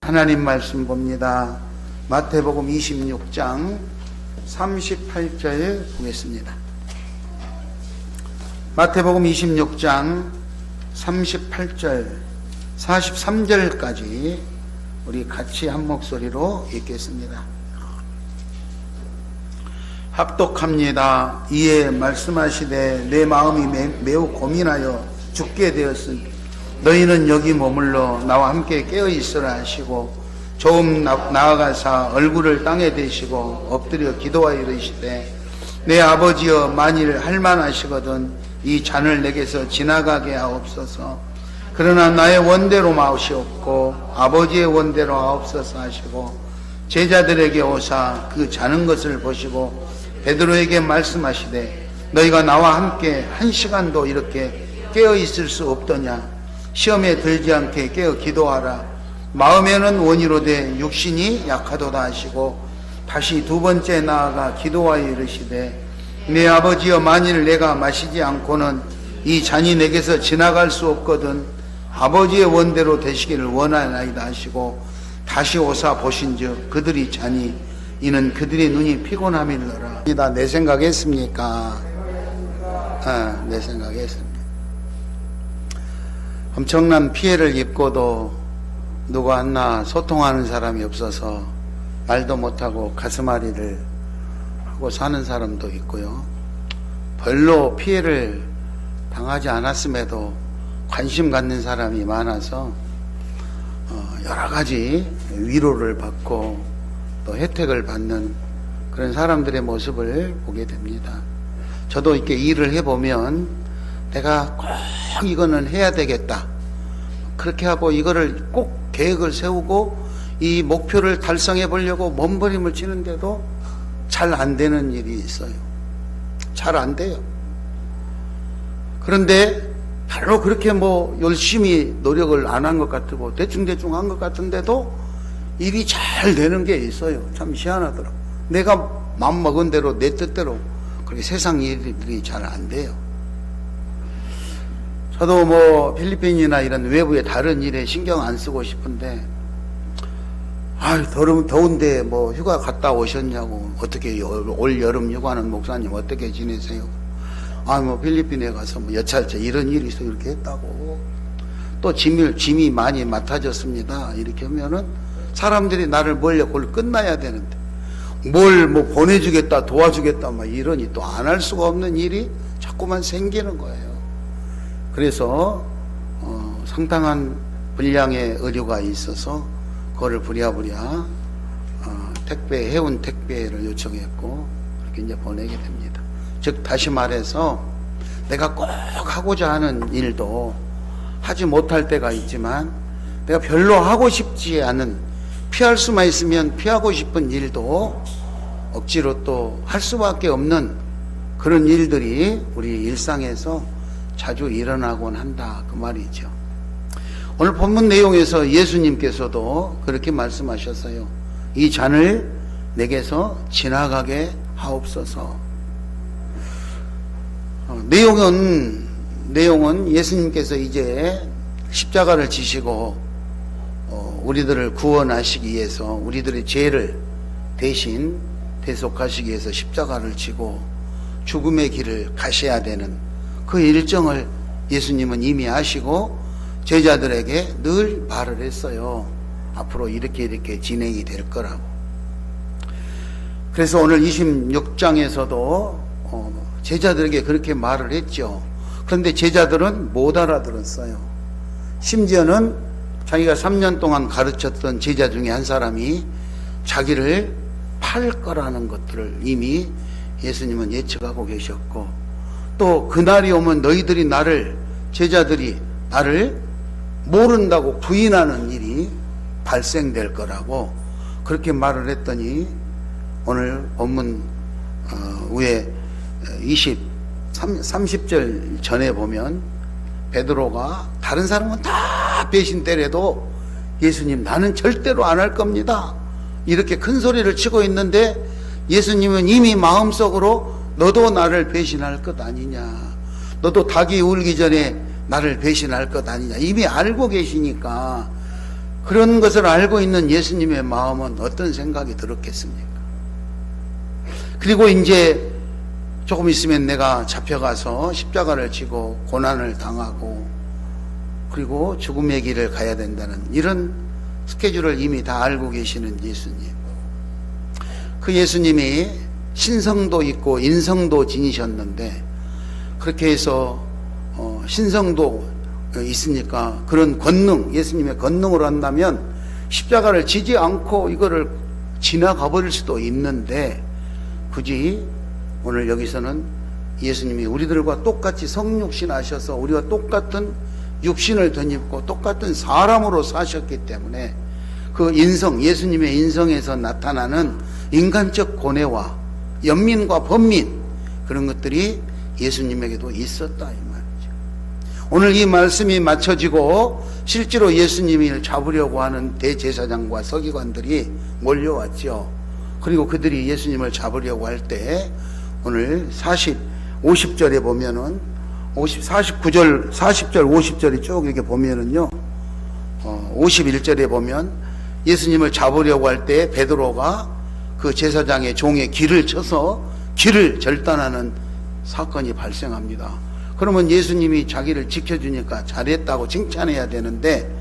하나님 말씀 봅니다. 마태복음 26장 38절 보겠습니다. 마태복음 26장 38절 43절까지 우리 같이 한 목소리로 읽겠습니다. 합독합니다. 이에 말씀하시되 내 마음이 매우 고민하여 죽게 되었으니 너희는 여기 머물러 나와 함께 깨어 있으라 하시고 조금 나아가사 얼굴을 땅에 대시고 엎드려 기도하여 이르시되 내 아버지여 만일 할만하시거든 이 잔을 내게서 지나가게 하옵소서. 그러나 나의 원대로 마시옵고 아버지의 원대로 하옵소서 하시고 제자들에게 오사 그 자는 것을 보시고 베드로에게 말씀하시되 너희가 나와 함께 한 시간도 이렇게 깨어 있을 수 없더냐. 시험에 들지 않게 깨어 기도하라. 마음에는 원이로되 육신이 약하도다 하시고 다시 두 번째 나아가 기도하여 이르시되 내 아버지여 만일 내가 마시지 않고는 이 잔이 내게서 지나갈 수 없거든 아버지의 원대로 되시기를 원하나이다 하시고 다시 오사 보신즉 그들이 자니 이는 그들의 눈이 피곤함이더라. 내 생각했습니까? 내 생각했습니다. 엄청난 피해를 입고도 누구 하나 소통하는 사람이 없어서 말도 못하고 가슴앓이를 하고 사는 사람도 있고요. 별로 피해를 당하지 않았음에도 관심 갖는 사람이 많아서 여러 가지 위로를 받고 또 혜택을 받는 그런 사람들의 모습을 보게 됩니다. 저도 이렇게 일을 해보면 내가 꼭 이거는 해야 되겠다 그렇게 하고 이거를 꼭 계획을 세우고 이 목표를 달성해 보려고 몸부림을 치는데도 잘 안 되는 일이 있어요. 잘 안 돼요. 그런데 별로 그렇게 열심히 노력을 안 한 것 같고 대충대충 한 것 같은데도 일이 잘 되는 게 있어요. 참 희한하더라고. 내가 마음먹은 대로 내 뜻대로 그렇게 세상 일들이 잘 안 돼요. 저도 필리핀이나 이런 외부의 다른 일에 신경 안 쓰고 싶은데 더운데 휴가 갔다 오셨냐고. 어떻게 올 여름 휴가는 목사님 어떻게 지내세요? 필리핀에 가서 여찰제 이런 일이 있어 이렇게 했다고. 또 짐이 많이 맡아졌습니다. 이렇게 하면은 사람들이 나를 몰려 그걸 끝나야 되는데 뭘 보내주겠다 도와주겠다 이러니 또 안 할 수가 없는 일이 자꾸만 생기는 거예요. 그래서 상당한 분량의 의료가 있어서 그거를 부랴부랴 해운 택배를 요청했고 그렇게 이제 보내게 됩니다. 즉 다시 말해서 내가 꼭 하고자 하는 일도 하지 못할 때가 있지만 내가 별로 하고 싶지 않은 피할 수만 있으면 피하고 싶은 일도 억지로 또 할 수밖에 없는 그런 일들이 우리 일상에서 자주 일어나곤 한다 그 말이죠. 오늘 본문 내용에서 예수님께서도 그렇게 말씀하셨어요. 이 잔을 내게서 지나가게 하옵소서. 내용은 예수님께서 이제 십자가를 지시고 우리들을 구원하시기 위해서 우리들의 죄를 대신 대속하시기 위해서 십자가를 지고 죽음의 길을 가셔야 되는 그 일정을 예수님은 이미 아시고 제자들에게 늘 말을 했어요. 앞으로 이렇게 진행이 될 거라고. 그래서 오늘 26장에서도 제자들에게 그렇게 말을 했죠. 그런데 제자들은 못 알아들었어요. 심지어는 자기가 3년 동안 가르쳤던 제자 중에 한 사람이 자기를 팔 거라는 것들을 이미 예수님은 예측하고 계셨고 또 그날이 오면 너희들이 제자들이 나를 모른다고 부인하는 일이 발생될 거라고 그렇게 말을 했더니 오늘 본문 위에 30절 전에 보면 베드로가 다른 사람은 다 배신 때려도 예수님 나는 절대로 안 할 겁니다 이렇게 큰 소리를 치고 있는데 예수님은 이미 마음속으로 너도 나를 배신할 것 아니냐, 너도 닭이 울기 전에 나를 배신할 것 아니냐 이미 알고 계시니까 그런 것을 알고 있는 예수님의 마음은 어떤 생각이 들었겠습니까? 그리고 이제 조금 있으면 내가 잡혀가서 십자가를 지고 고난을 당하고 그리고 죽음의 길을 가야 된다는 이런 스케줄을 이미 다 알고 계시는 예수님. 그 예수님이 신성도 있고 인성도 지니셨는데 그렇게 해서 신성도 있으니까 그런 권능, 예수님의 권능으로 한다면 십자가를 지지 않고 이거를 지나가 버릴 수도 있는데 굳이 오늘 여기서는 예수님이 우리들과 똑같이 성육신 하셔서 우리와 똑같은 육신을 덧입고 똑같은 사람으로 사셨기 때문에 그 인성, 예수님의 인성에서 나타나는 인간적 고뇌와 연민과 번민 그런 것들이 예수님에게도 있었다 이 말이죠. 오늘 이 말씀이 맞춰지고 실제로 예수님을 잡으려고 하는 대제사장과 서기관들이 몰려왔죠. 그리고 그들이 예수님을 잡으려고 할 때 오늘 50절에 보면은 49절, 40절, 50절이 쭉 이렇게 보면은요, 51절에 보면 예수님을 잡으려고 할 때 베드로가 그 제사장의 종의 길을 쳐서 길을 절단하는 사건이 발생합니다. 그러면 예수님이 자기를 지켜주니까 잘했다고 칭찬해야 되는데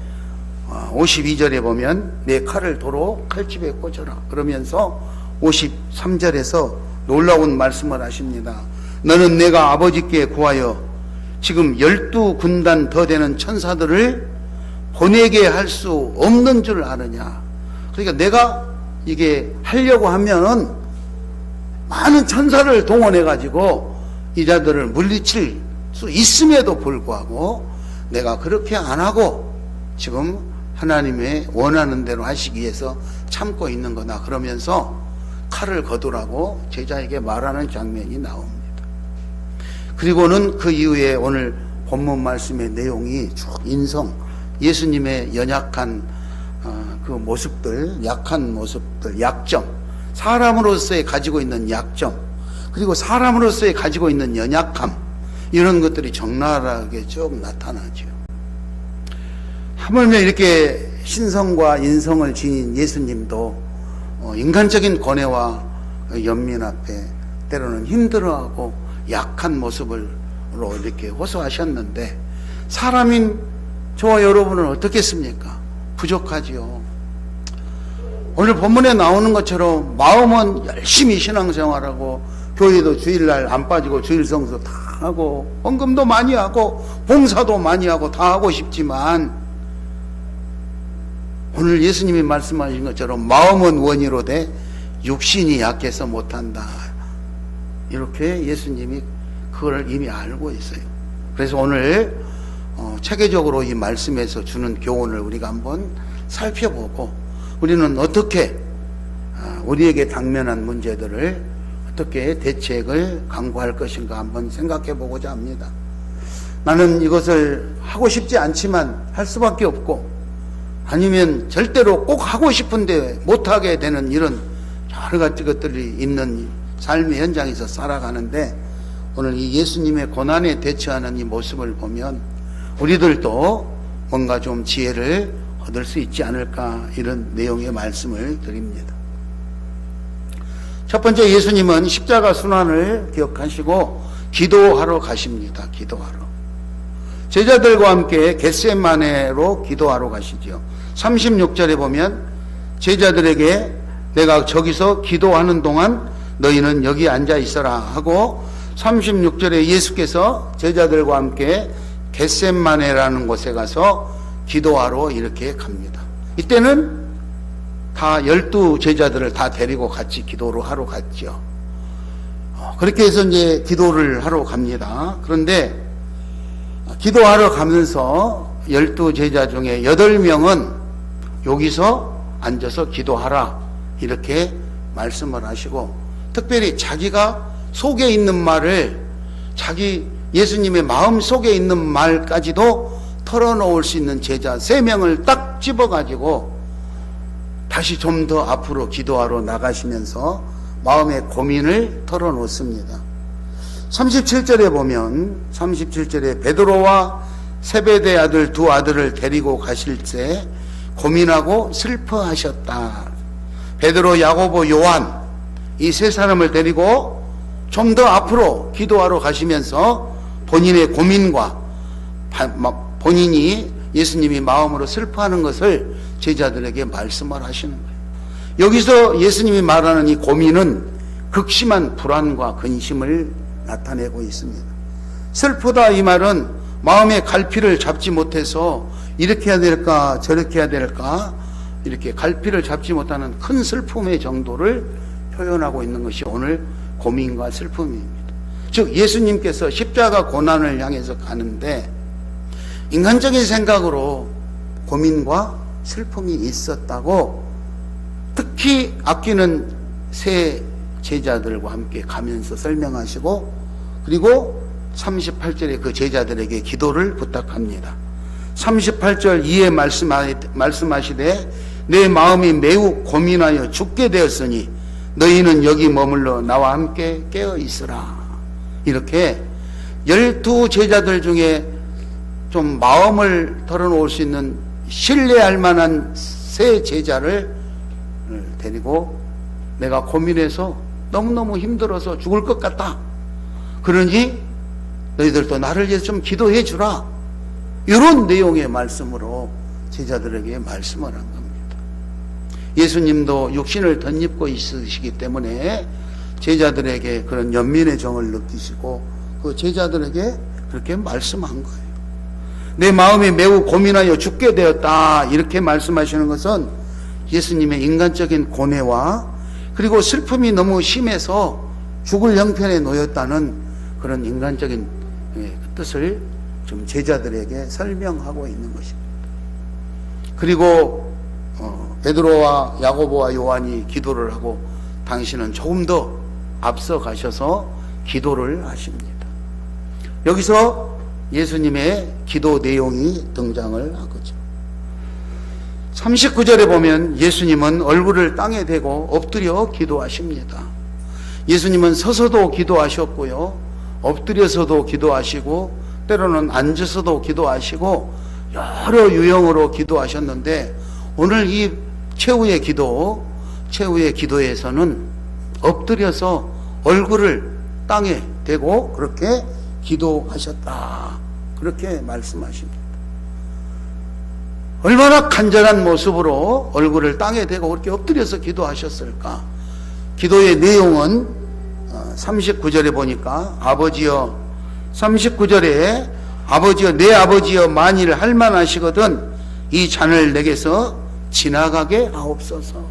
52절에 보면 내 칼을 도로 칼집에 꽂아라 그러면서 53절에서 놀라운 말씀을 하십니다. 너는 내가 아버지께 구하여 지금 12군단 더 되는 천사들을 보내게 할 수 없는 줄 아느냐. 그러니까 내가 이게 하려고 하면은 많은 천사를 동원해 가지고 이 자들을 물리칠 수 있음에도 불구하고 내가 그렇게 안 하고 지금 하나님의 원하는 대로 하시기 위해서 참고 있는 거다 그러면서 칼을 거두라고 제자에게 말하는 장면이 나옵니다. 그리고는 그 이후에 오늘 본문 말씀의 내용이 쭉 인성, 예수님의 연약한 그 모습들, 약한 모습들, 약점, 사람으로서의 가지고 있는 약점, 그리고 사람으로서의 가지고 있는 연약함, 이런 것들이 적나라하게 쭉 나타나죠. 하물며 이렇게 신성과 인성을 지닌 예수님도 인간적인 고뇌와 연민 앞에 때로는 힘들어하고 약한 모습으로 이렇게 호소하셨는데 사람인 저와 여러분은 어떻겠습니까? 부족하지요. 오늘 본문에 나오는 것처럼 마음은 열심히 신앙생활하고 교회도 주일날 안 빠지고 주일성수 다 하고 헌금도 많이 하고 봉사도 많이 하고 다 하고 싶지만 오늘 예수님이 말씀하신 것처럼 마음은 원이로되 육신이 약해서 못한다. 이렇게 예수님이 그걸 이미 알고 있어요. 그래서 오늘 체계적으로 이 말씀에서 주는 교훈을 우리가 한번 살펴보고 우리는 어떻게 우리에게 당면한 문제들을 어떻게 대책을 강구할 것인가 한번 생각해 보고자 합니다. 나는 이것을 하고 싶지 않지만 할 수밖에 없고 아니면 절대로 꼭 하고 싶은데 못하게 되는 이런 여러 가지 것들이 있는 삶의 현장에서 살아가는데 오늘 이 예수님의 고난에 대처하는 이 모습을 보면 우리들도 뭔가 좀 지혜를 얻을 수 있지 않을까 이런 내용의 말씀을 드립니다. 첫 번째 예수님은 십자가 순환을 기억하시고 기도하러 가십니다. 기도하러. 제자들과 함께 겟세마네로 기도하러 가시죠. 36절에 보면 제자들에게 내가 저기서 기도하는 동안 너희는 여기 앉아 있어라 하고 36절에 예수께서 제자들과 함께 겟세마네라는 곳에 가서 기도하러 이렇게 갑니다. 이때는 다 12 제자들을 다 데리고 같이 기도를 하러 갔죠. 그렇게 해서 이제 기도를 하러 갑니다. 그런데 기도하러 가면서 12 제자 중에 8명은 여기서 앉아서 기도하라 이렇게 말씀을 하시고 특별히 자기가 속에 있는 말을 자기 예수님의 마음 속에 있는 말까지도 털어놓을 수 있는 제자 3명을 딱 집어가지고 다시 좀 더 앞으로 기도하러 나가시면서 마음의 고민을 털어놓습니다. 37절에 보면 37절에 베드로와 세베대 아들 2 아들을 데리고 가실 때 고민하고 슬퍼하셨다. 베드로, 야고보, 요한 이 세 사람을 데리고 좀 더 앞으로 기도하러 가시면서 본인의 고민과 본인이 예수님이 마음으로 슬퍼하는 것을 제자들에게 말씀을 하시는 거예요. 여기서 예수님이 말하는 이 고민은 극심한 불안과 근심을 나타내고 있습니다. 슬프다 이 말은 마음의 갈피를 잡지 못해서 이렇게 해야 될까 저렇게 해야 될까 이렇게 갈피를 잡지 못하는 큰 슬픔의 정도를 표현하고 있는 것이 오늘 고민과 슬픔입니다. 즉 예수님께서 십자가 고난을 향해서 가는데 인간적인 생각으로 고민과 슬픔이 있었다고 특히 아끼는 세 제자들과 함께 가면서 설명하시고 그리고 38절에 그 제자들에게 기도를 부탁합니다. 38절 이에 말씀하시되 내 마음이 매우 고민하여 죽게 되었으니 너희는 여기 머물러 나와 함께 깨어 있으라. 이렇게 12제자들 중에 좀 마음을 털어놓을 수 있는 신뢰할 만한 세 제자를 데리고 내가 고민해서 너무너무 힘들어서 죽을 것 같다. 그러니 너희들도 나를 위해서 좀 기도해 주라. 이런 내용의 말씀으로 제자들에게 말씀을 한 겁니다. 예수님도 육신을 덧입고 있으시기 때문에 제자들에게 그런 연민의 정을 느끼시고 그 제자들에게 그렇게 말씀한 거예요. 내 마음이 매우 고민하여 죽게 되었다. 이렇게 말씀하시는 것은 예수님의 인간적인 고뇌와 그리고 슬픔이 너무 심해서 죽을 형편에 놓였다는 그런 인간적인 뜻을 좀 제자들에게 설명하고 있는 것입니다. 그리고 베드로와 야고보와 요한이 기도를 하고 당신은 조금 더 앞서 가셔서 기도를 하십니다. 여기서 예수님의 기도 내용이 등장을 하거죠. 39절에 보면 예수님은 얼굴을 땅에 대고 엎드려 기도하십니다. 예수님은 서서도 기도하셨고요, 엎드려서도 기도하시고 때로는 앉아서도 기도하시고 여러 유형으로 기도하셨는데 오늘 이 최후의 기도에서는 엎드려서 얼굴을 땅에 대고 그렇게 기도하셨다. 그렇게 말씀하십니다. 얼마나 간절한 모습으로 얼굴을 땅에 대고 그렇게 엎드려서 기도하셨을까? 기도의 내용은 39절에 보니까 아버지여, 39절에 아버지여, 내 아버지여, 만일 할만하시거든 이 잔을 내게서 지나가게 하옵소서.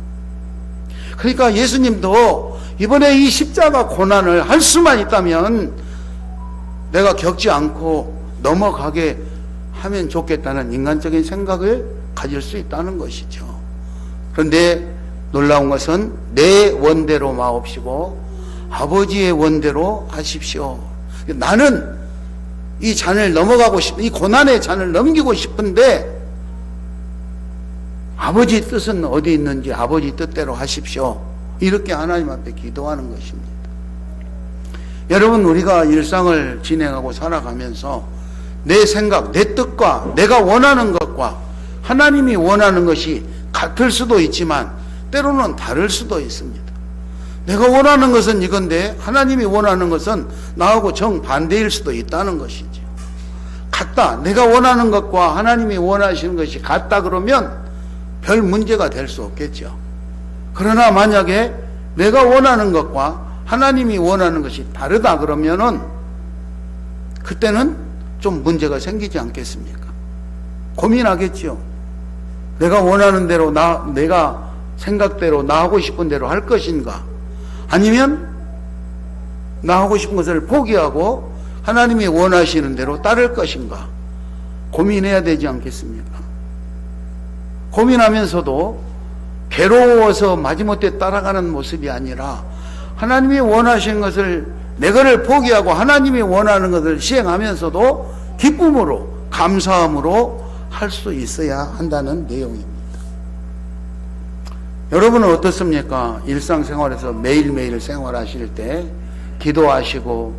그러니까 예수님도 이번에 이 십자가 고난을 할 수만 있다면 내가 겪지 않고 넘어가게 하면 좋겠다는 인간적인 생각을 가질 수 있다는 것이죠. 그런데 놀라운 것은 내 원대로 마옵시고 아버지의 원대로 하십시오. 나는 이 잔을 넘어가고 이 고난의 잔을 넘기고 싶은데 아버지 뜻은 어디 있는지 아버지 뜻대로 하십시오. 이렇게 하나님 앞에 기도하는 것입니다. 여러분, 우리가 일상을 진행하고 살아가면서 내 생각, 내 뜻과 내가 원하는 것과 하나님이 원하는 것이 같을 수도 있지만 때로는 다를 수도 있습니다. 내가 원하는 것은 이건데 하나님이 원하는 것은 나하고 정반대일 수도 있다는 것이죠. 같다. 내가 원하는 것과 하나님이 원하시는 것이 같다 그러면 별 문제가 될 수 없겠죠. 그러나 만약에 내가 원하는 것과 하나님이 원하는 것이 다르다 그러면은 그때는 좀 문제가 생기지 않겠습니까? 고민하겠죠. 내가 원하는 대로 내가 생각대로 나 하고 싶은 대로 할 것인가? 아니면 나 하고 싶은 것을 포기하고 하나님이 원하시는 대로 따를 것인가? 고민해야 되지 않겠습니까? 고민하면서도 괴로워서 마지못해 따라가는 모습이 아니라 하나님이 원하시는 것을 내가를 포기하고 하나님이 원하는 것을 시행하면서도 기쁨으로 감사함으로 할 수 있어야 한다는 내용입니다. 여러분은 어떻습니까? 일상생활에서 매일매일 생활하실 때 기도하시고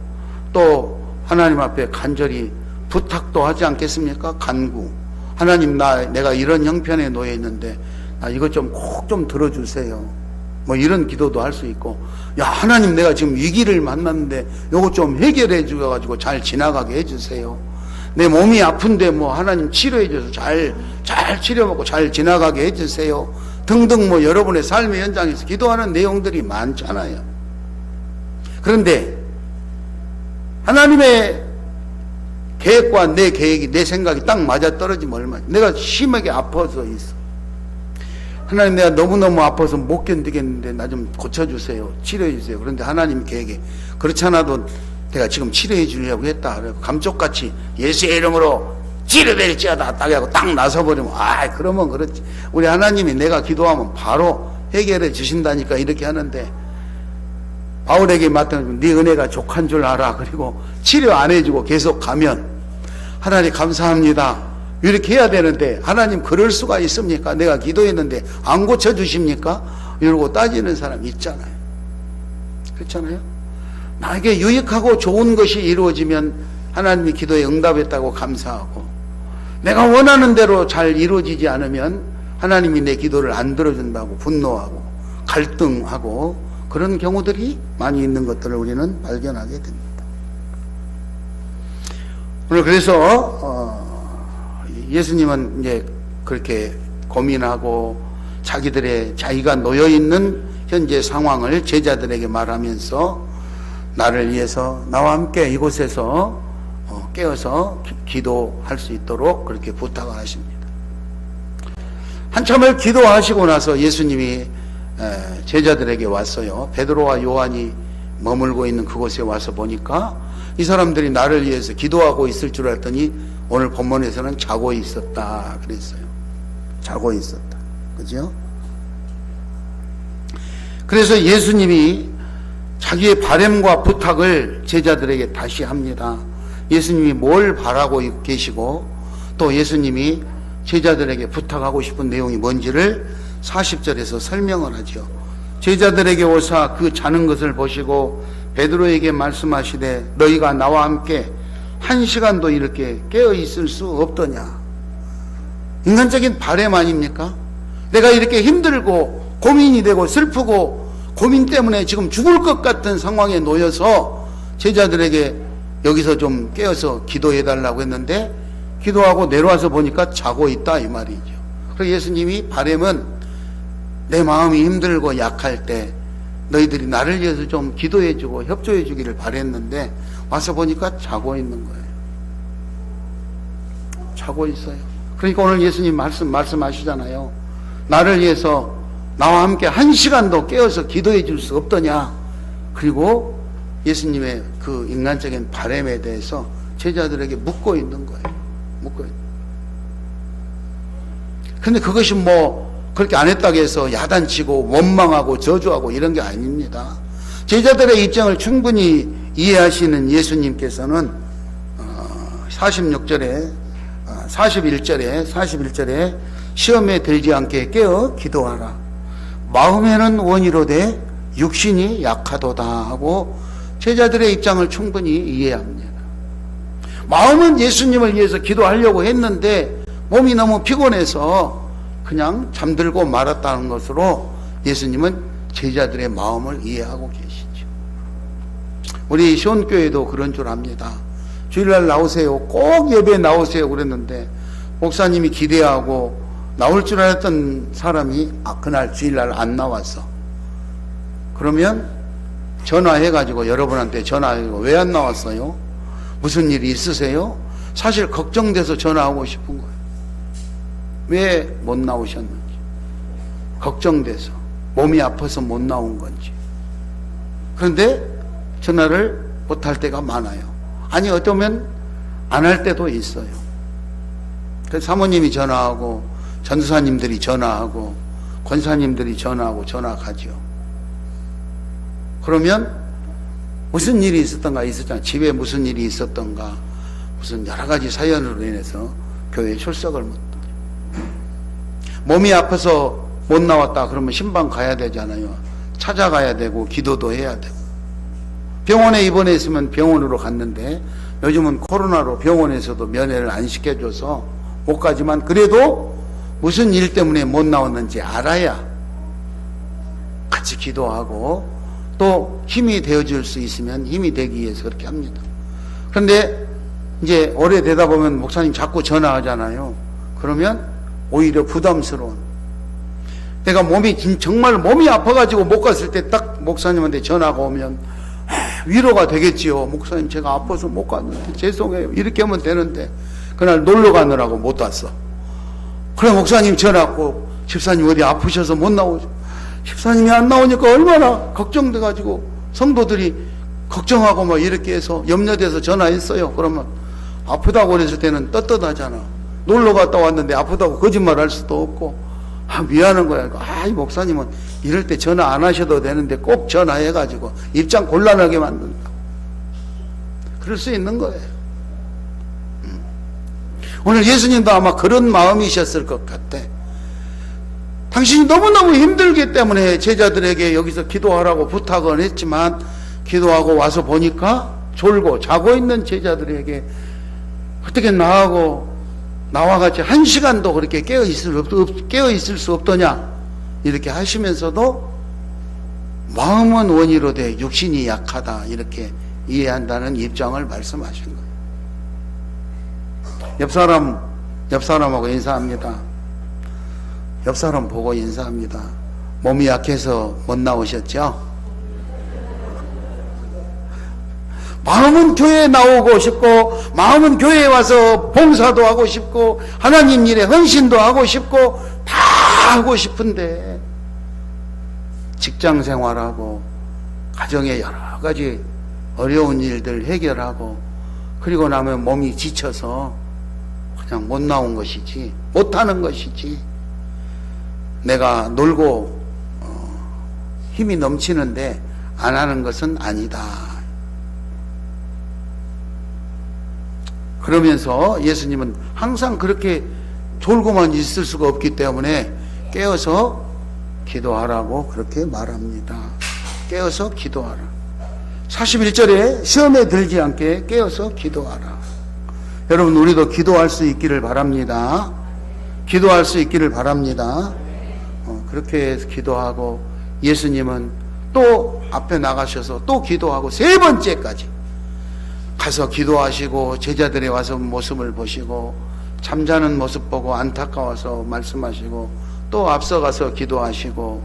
또 하나님 앞에 간절히 부탁도 하지 않겠습니까? 간구. 하나님, 내가 이런 형편에 놓여 있는데 이것 좀 꼭 좀 들어주세요. 뭐 이런 기도도 할 수 있고, 야 하나님, 내가 지금 위기를 만났는데 요거 좀 해결해 주셔가지고 잘 지나가게 해주세요. 내 몸이 아픈데 뭐 하나님 치료해 줘서 잘 치료받고 잘 지나가게 해주세요. 등등 뭐 여러분의 삶의 현장에서 기도하는 내용들이 많잖아요. 그런데 하나님의 계획과 내 계획이, 내 생각이 딱 맞아떨어지면 얼마나, 내가 심하게 아파서 있어. 하나님, 내가 너무너무 아파서 못 견디겠는데 나 좀 고쳐주세요. 치료해 주세요. 그런데 하나님 계획에 그렇지 않아도 내가 지금 치료해 주려고 했다. 감쪽같이 예수의 이름으로 치료될지어다 딱 하고 딱 나서버리면, 그러면 그렇지. 우리 하나님이 내가 기도하면 바로 해결해 주신다니까 이렇게 하는데, 바울에게 맡은 네 은혜가 족한 줄 알아. 그리고 치료 안 해주고 계속 가면 하나님 감사합니다 이렇게 해야 되는데, 하나님 그럴 수가 있습니까? 내가 기도했는데 안 고쳐주십니까? 이러고 따지는 사람 있잖아요. 그렇잖아요. 나에게 유익하고 좋은 것이 이루어지면 하나님이 기도에 응답했다고 감사하고, 내가 원하는 대로 잘 이루어지지 않으면 하나님이 내 기도를 안 들어준다고 분노하고 갈등하고, 그런 경우들이 많이 있는 것들을 우리는 발견하게 됩니다. 오늘 그래서 예수님은 이제 그렇게 고민하고 자기가 놓여 있는 현재 상황을 제자들에게 말하면서 나를 위해서 나와 함께 이곳에서 깨어서 기도할 수 있도록 그렇게 부탁을 하십니다. 한참을 기도하시고 나서 예수님이 제자들에게 왔어요. 베드로와 요한이 머물고 있는 그곳에 와서 보니까 이 사람들이 나를 위해서 기도하고 있을 줄 알았더니 오늘 본문에서는 자고 있었다 그랬어요. 자고 있었다. 그죠? 그래서 예수님이 자기의 바람과 부탁을 제자들에게 다시 합니다. 예수님이 뭘 바라고 계시고, 또 예수님이 제자들에게 부탁하고 싶은 내용이 뭔지를 40절에서 설명을 하죠. 제자들에게 오사 그 자는 것을 보시고 베드로에게 말씀하시되 너희가 나와 함께 1시간도 이렇게 깨어 있을 수 없더냐. 인간적인 바람 아닙니까? 내가 이렇게 힘들고 고민이 되고 슬프고 고민 때문에 지금 죽을 것 같은 상황에 놓여서 제자들에게 여기서 좀 깨어서 기도해 달라고 했는데, 기도하고 내려와서 보니까 자고 있다 이 말이죠. 그래서 예수님이 바람은 내 마음이 힘들고 약할 때 너희들이 나를 위해서 좀 기도해 주고 협조해 주기를 바랬는데, 와서 보니까 자고 있는 거예요. 자고 있어요. 그러니까 오늘 예수님 말씀하시잖아요. 나를 위해서 나와 함께 1시간도 깨어서 기도해 줄 수 없더냐. 그리고 예수님의 그 인간적인 바람에 대해서 제자들에게 묻고 있는 거예요. 묻고 있는. 근데 그것이 뭐 그렇게 안 했다고 해서 야단치고 원망하고 저주하고 이런 게 아닙니다. 제자들의 입장을 충분히 이해하시는 예수님께서는 41절에 시험에 들지 않게 깨어 기도하라. 마음에는 원이로되 육신이 약하도다 하고 제자들의 입장을 충분히 이해합니다. 마음은 예수님을 위해서 기도하려고 했는데 몸이 너무 피곤해서 그냥 잠들고 말았다는 것으로 예수님은 제자들의 마음을 이해하고 계시죠. 우리 시온교회도 그런 줄 압니다. 주일날 나오세요. 꼭 예배 나오세요. 그랬는데 목사님이 기대하고 나올 줄 알았던 사람이 그날 주일날 안 나왔어. 그러면 전화해가지고 여러분한테 전화해가지고 왜 안 나왔어요? 무슨 일이 있으세요? 사실 걱정돼서 전화하고 싶은 거예요. 왜 못 나오셨는지, 걱정돼서, 몸이 아파서 못 나온 건지. 그런데 전화를 못할 때가 많아요. 아니 어쩌면 안 할 때도 있어요. 그래서 사모님이 전화하고 전도사님들이 전화하고 권사님들이 전화하고 전화 가죠. 그러면 무슨 일이 있었던가 있었잖아. 집에 무슨 일이 있었던가, 무슨 여러 가지 사연으로 인해서 교회에 출석을 못. 몸이 아파서 못 나왔다 그러면 신방 가야 되잖아요. 찾아가야 되고 기도도 해야 되고. 병원에 입원했으면 병원으로 갔는데 요즘은 코로나로 병원에서도 면회를 안 시켜줘서 못 가지만 그래도 무슨 일 때문에 못 나왔는지 알아야 같이 기도하고 또 힘이 되어줄 수 있으면 힘이 되기 위해서 그렇게 합니다. 그런데 이제 오래되다 보면 목사님 자꾸 전화하잖아요. 그러면 오히려 부담스러운, 내가 정말 몸이 아파가지고 못 갔을 때 딱 목사님한테 전화가 오면 위로가 되겠지요. 목사님 제가 아파서 못 갔는데 죄송해요, 이렇게 하면 되는데 그날 놀러 가느라고 못 왔어. 그래 목사님 전화 왔고 집사님 어디 아프셔서 못 나오죠. 집사님이 안 나오니까 얼마나 걱정돼가지고 성도들이 걱정하고 막 이렇게 해서 염려돼서 전화했어요. 그러면 아프다고 그랬을 때는 떳떳하잖아. 놀러 갔다 왔는데 아프다고 거짓말 할 수도 없고, 미안한 거야. 이 목사님은 이럴 때 전화 안 하셔도 되는데 꼭 전화해가지고 입장 곤란하게 만든다. 그럴 수 있는 거예요. 오늘 예수님도 아마 그런 마음이셨을 것 같아. 당신이 너무너무 힘들기 때문에 제자들에게 여기서 기도하라고 부탁을 했지만, 기도하고 와서 보니까 졸고 자고 있는 제자들에게 어떻게 나와 같이 1시간도 그렇게 깨어 있을 수 없더냐 이렇게 하시면서도 마음은 원이로 돼 육신이 약하다 이렇게 이해한다는 입장을 말씀하신 거예요. 옆 사람하고 인사합니다. 옆 사람 보고 인사합니다. 몸이 약해서 못 나오셨죠? 마음은 교회에 나오고 싶고, 마음은 교회에 와서 봉사도 하고 싶고, 하나님 일에 헌신도 하고 싶고, 다 하고 싶은데 직장 생활하고 가정의 여러 가지 어려운 일들 해결하고 그리고 나면 몸이 지쳐서 그냥 못 나온 것이지, 못하는 것이지, 내가 놀고 힘이 넘치는데 안 하는 것은 아니다. 그러면서 예수님은 항상 그렇게 졸고만 있을 수가 없기 때문에 깨어서 기도하라고 그렇게 말합니다. 깨어서 기도하라. 41절에 시험에 들지 않게 깨어서 기도하라. 여러분, 우리도 기도할 수 있기를 바랍니다. 기도할 수 있기를 바랍니다. 그렇게 해서 기도하고, 예수님은 또 앞에 나가셔서 또 기도하고 3번째까지 가서 기도하시고, 제자들이 와서 모습을 보시고 잠자는 모습 보고 안타까워서 말씀하시고, 또 앞서가서 기도하시고,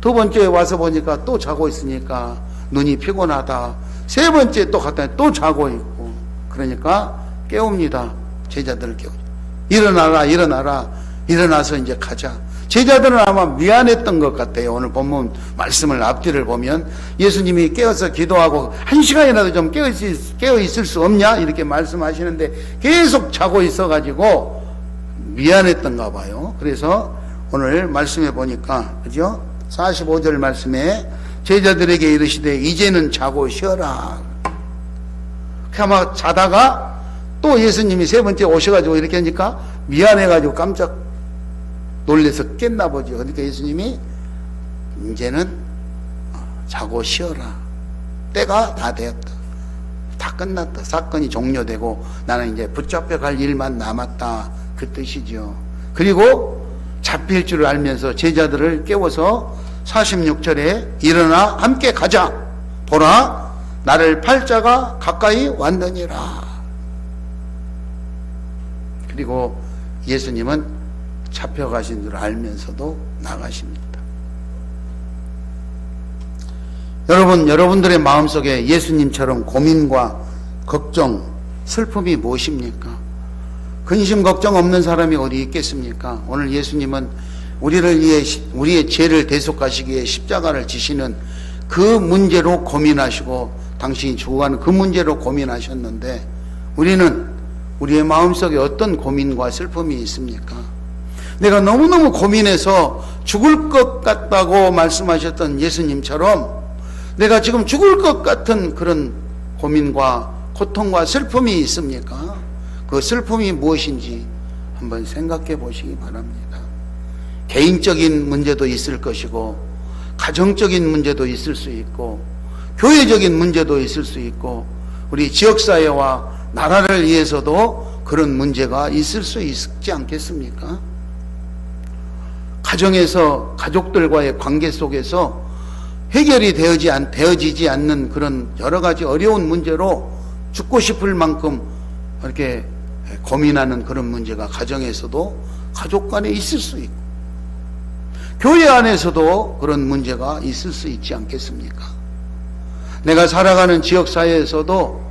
2번째에 와서 보니까 또 자고 있으니까 눈이 피곤하다. 3번째 또 갔더니 또 자고 있고, 그러니까 깨웁니다. 제자들을 깨우죠. 일어나라, 일어나라. 일어나서 이제 가자. 제자들은 아마 미안했던 것 같아요. 오늘 본문 말씀을 앞뒤를 보면 예수님이 깨어서 기도하고 1시간이라도 좀 깨어 있을 수 없냐 이렇게 말씀하시는데 계속 자고 있어가지고 미안했던가 봐요. 그래서 오늘 말씀해 보니까, 그죠? 45절 말씀에 제자들에게 이르시되 이제는 자고 쉬어라. 아마 자다가 또 예수님이 3번째 오셔가지고 이렇게 하니까 미안해가지고 깜짝 놀래서 깼나 보죠. 그러니까 예수님이 이제는 자고 쉬어라. 때가 다 되었다. 다 끝났다. 사건이 종료되고 나는 이제 붙잡혀 갈 일만 남았다. 그 뜻이죠. 그리고 잡힐 줄 알면서 제자들을 깨워서 46절에 일어나 함께 가자. 보라, 나를 팔 자가 가까이 왔느니라. 그리고 예수님은 잡혀가신 줄 알면서도 나가십니다. 여러분들의 마음속에 예수님처럼 고민과 걱정, 슬픔이 무엇입니까? 근심 걱정 없는 사람이 어디 있겠습니까? 오늘 예수님은 우리를 위해 우리의 죄를 대속하시기 위해 십자가를 지시는 그 문제로 고민하시고 당신이 죽어가는 그 문제로 고민하셨는데, 우리는 우리의 마음속에 어떤 고민과 슬픔이 있습니까? 내가 너무너무 고민해서 죽을 것 같다고 말씀하셨던 예수님처럼 내가 지금 죽을 것 같은 그런 고민과 고통과 슬픔이 있습니까? 그 슬픔이 무엇인지 한번 생각해 보시기 바랍니다. 개인적인 문제도 있을 것이고, 가정적인 문제도 있을 수 있고, 교회적인 문제도 있을 수 있고, 우리 지역사회와 나라를 위해서도 그런 문제가 있을 수 있지 않겠습니까? 가정에서 가족들과의 관계 속에서 해결이 되어지지 않는 그런 여러 가지 어려운 문제로 죽고 싶을 만큼 이렇게 고민하는 그런 문제가 가정에서도 가족 간에 있을 수 있고 교회 안에서도 그런 문제가 있을 수 있지 않겠습니까? 내가 살아가는 지역사회에서도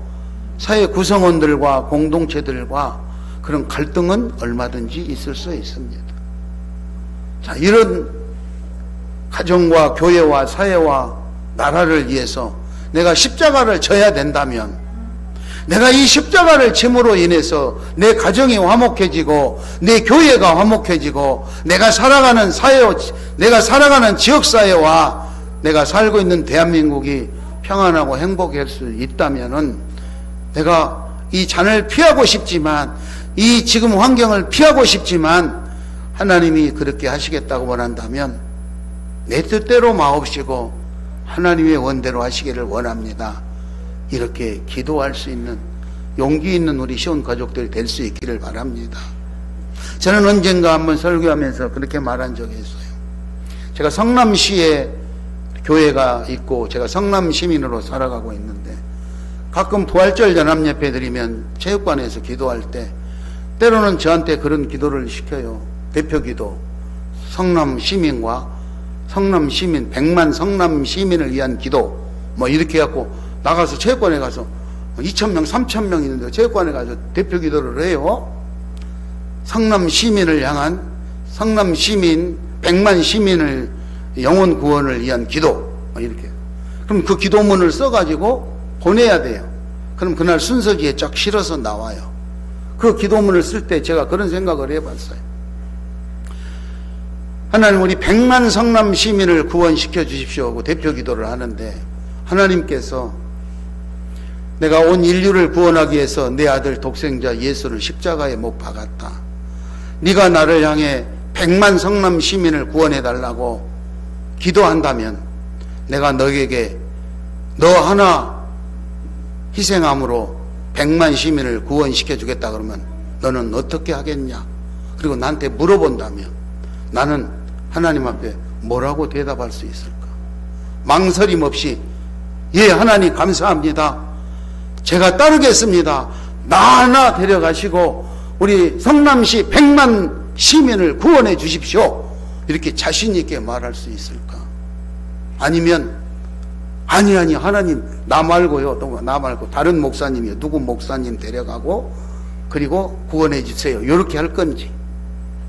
사회 구성원들과 공동체들과 그런 갈등은 얼마든지 있을 수 있습니다. 자, 이런 가정과 교회와 사회와 나라를 위해서 내가 십자가를 져야 된다면, 내가 이 십자가를 짐으로 인해서 내 가정이 화목해지고 내 교회가 화목해지고 내가 살아가는 사회, 내가 살아가는 지역사회와 내가 살고 있는 대한민국이 평안하고 행복할 수 있다면은 내가 이 잔을 피하고 싶지만, 이 지금 환경을 피하고 싶지만 하나님이 그렇게 하시겠다고 원한다면 내 뜻대로 마옵시고 하나님의 원대로 하시기를 원합니다. 이렇게 기도할 수 있는 용기 있는 우리 시온 가족들이 될 수 있기를 바랍니다. 저는 언젠가 한번 설교하면서 그렇게 말한 적이 있어요. 제가 성남시에 교회가 있고 제가 성남 시민으로 살아가고 있는데 가끔 부활절 연합예배 드리면 체육관에서 기도할 때 때로는 저한테 그런 기도를 시켜요. 대표 기도, 성남 시민과 성남 시민, 100만 성남 시민을 위한 기도, 뭐 이렇게 해갖고 나가서 체육관에 가서 2,000명, 3,000명 있는데 체육관에 가서 대표 기도를 해요. 성남 시민을 향한, 성남 시민, 100만 시민을 영혼 구원을 위한 기도, 뭐 이렇게. 그럼 그 기도문을 써가지고 보내야 돼요. 그럼 그날 순서지에 쫙 실어서 나와요. 그 기도문을 쓸 때 제가 그런 생각을 해봤어요. 하나님, 우리 100만 성남 시민을 구원시켜 주십시오 하고 대표 기도를 하는데 하나님께서 내가 온 인류를 구원하기 위해서 내 아들 독생자 예수를 십자가에 못 박았다. 네가 나를 향해 100만 성남 시민을 구원해달라고 기도한다면 내가 너에게 너 하나 희생함으로 100만 시민을 구원시켜 주겠다 그러면 너는 어떻게 하겠냐? 그리고 나한테 물어본다면 나는 하나님 앞에 뭐라고 대답할 수 있을까? 망설임 없이 예, 하나님 감사합니다. 제가 따르겠습니다. 나 하나 데려가시고 우리 성남시 100만 시민을 구원해 주십시오. 이렇게 자신 있게 말할 수 있을까? 아니면 아니 하나님 나 말고요, 나 말고 다른 목사님이요, 누구 목사님 데려가고 그리고 구원해 주세요, 이렇게 할 건지,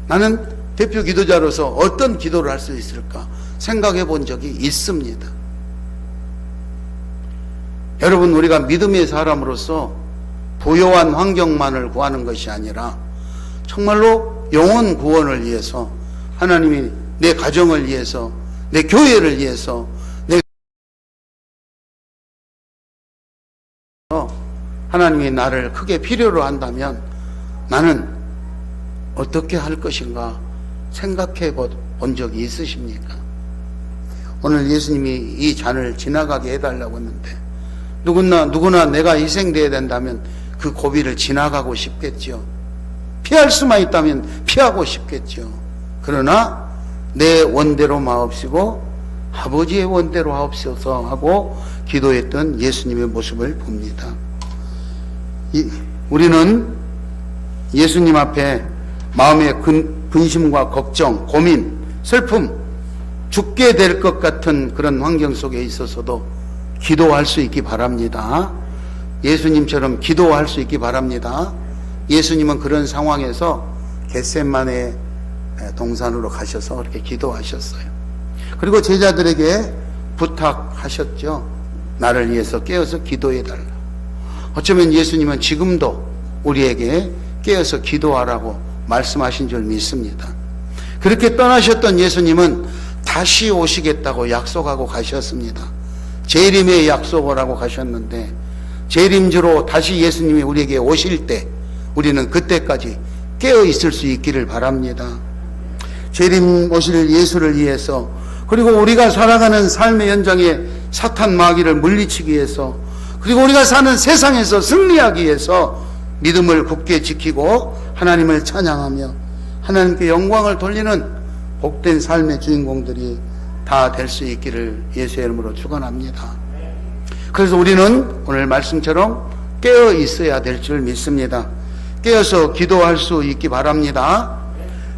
나는 대표 기도자로서 어떤 기도를 할 수 있을까 생각해 본 적이 있습니다. 여러분, 우리가 믿음의 사람으로서 부요한 환경만을 구하는 것이 아니라 정말로 영혼 구원을 위해서, 하나님이 내 가정을 위해서, 내 교회를 위해서, 하나님이 나를 크게 필요로 한다면 나는 어떻게 할 것인가 생각해 본 적이 있으십니까? 오늘 예수님이 이 잔을 지나가게 해달라고 했는데 누구나 내가 희생되어야 된다면 그 고비를 지나가고 싶겠죠. 피할 수만 있다면 피하고 싶겠죠. 그러나 내 원대로 마옵시고 아버지의 원대로 하옵소서 하고 기도했던 예수님의 모습을 봅니다. 우리는 예수님 앞에 마음의 근심과 걱정, 고민, 슬픔, 죽게 될 것 같은 그런 환경 속에 있어서도 기도할 수 있기 바랍니다. 예수님처럼 기도할 수 있기 바랍니다. 예수님은 그런 상황에서 겟세마네 동산으로 가셔서 그렇게 기도하셨어요. 그리고 제자들에게 부탁하셨죠. 나를 위해서 깨어서 기도해달라. 어쩌면 예수님은 지금도 우리에게 깨어서 기도하라고 말씀하신 줄 믿습니다. 그렇게 떠나셨던 예수님은 다시 오시겠다고 약속하고 가셨습니다. 재림의 약속을 하고 가셨는데 재림주로 다시 예수님이 우리에게 오실 때 우리는 그때까지 깨어 있을 수 있기를 바랍니다. 재림 오실 예수를 위해서, 그리고 우리가 살아가는 삶의 현장에 사탄 마귀를 물리치기 위해서, 그리고 우리가 사는 세상에서 승리하기 위해서 믿음을 굳게 지키고 하나님을 찬양하며 하나님께 영광을 돌리는 복된 삶의 주인공들이 다 될 수 있기를 예수의 이름으로 축원합니다. 그래서 우리는 오늘 말씀처럼 깨어 있어야 될 줄 믿습니다. 깨어서 기도할 수 있기 바랍니다.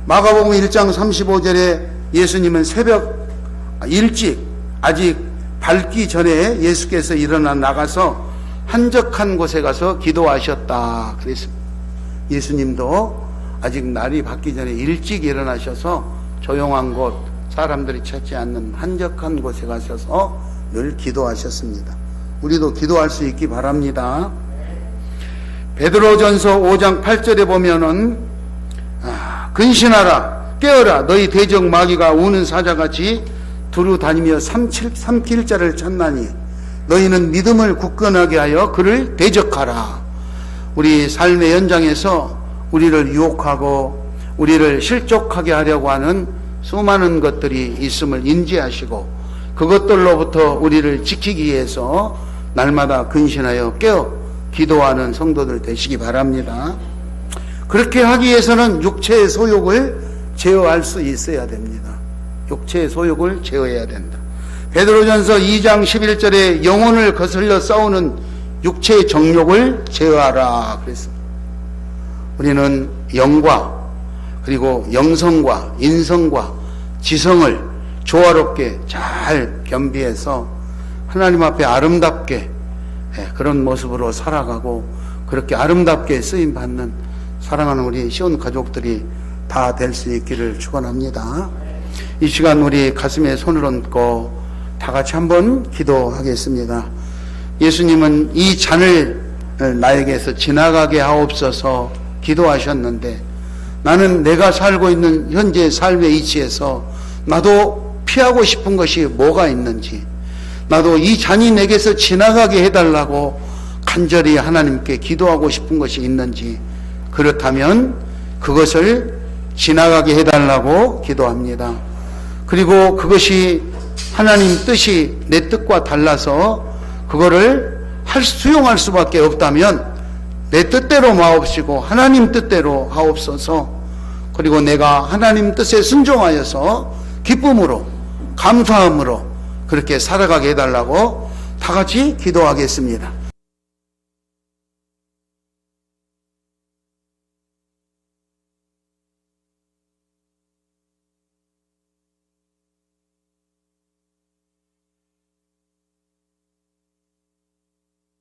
마가복음 1장 35절에 예수님은 새벽 일찍 아직 밝기 전에 예수께서 일어나 나가서 한적한 곳에 가서 기도하셨다 그랬습니다. 예수님도 아직 날이 밝기 전에 일찍 일어나셔서 조용한 곳, 사람들이 찾지 않는 한적한 곳에 가셔서 늘 기도하셨습니다. 우리도 기도할 수 있기 바랍니다. 베드로전서 5장 8절에 보면은 근신하라 깨어라 너희 대적 마귀가 우는 사자같이 두루 다니며 삼킬 자를 찾나니 너희는 믿음을 굳건하게 하여 그를 대적하라. 우리 삶의 현장에서 우리를 유혹하고 우리를 실족하게 하려고 하는 수많은 것들이 있음을 인지하시고 그것들로부터 우리를 지키기 위해서 날마다 근신하여 깨어 기도하는 성도들 되시기 바랍니다. 그렇게 하기 위해서는 육체의 소욕을 제어할 수 있어야 됩니다. 육체의 소욕을 제어해야 된다. 베드로전서 2장 11절에 영혼을 거슬러 싸우는 육체의 정욕을 제어하라 그랬습니다. 우리는 영과 그리고 영성과 인성과 지성을 조화롭게 잘 겸비해서 하나님 앞에 아름답게 그런 모습으로 살아가고 그렇게 아름답게 쓰임받는 사랑하는 우리 시온 가족들이 다 될 수 있기를 축원합니다. 이 시간 우리 가슴에 손을 얹고 다 같이 한번 기도하겠습니다. 예수님은 이 잔을 나에게서 지나가게 하옵소서 기도하셨는데 나는 내가 살고 있는 현재 삶의 이치에서 나도 피하고 싶은 것이 뭐가 있는지 나도 이 잔이 내게서 지나가게 해달라고 간절히 하나님께 기도하고 싶은 것이 있는지 그렇다면 그것을 지나가게 해달라고 기도합니다. 그리고 그것이 하나님 뜻이 내 뜻과 달라서 그거를 수용할 수밖에 없다면 내 뜻대로 마옵시고 하나님 뜻대로 하옵소서. 그리고 내가 하나님 뜻에 순종하여서 기쁨으로 감사함으로 그렇게 살아가게 해달라고 다 같이 기도하겠습니다.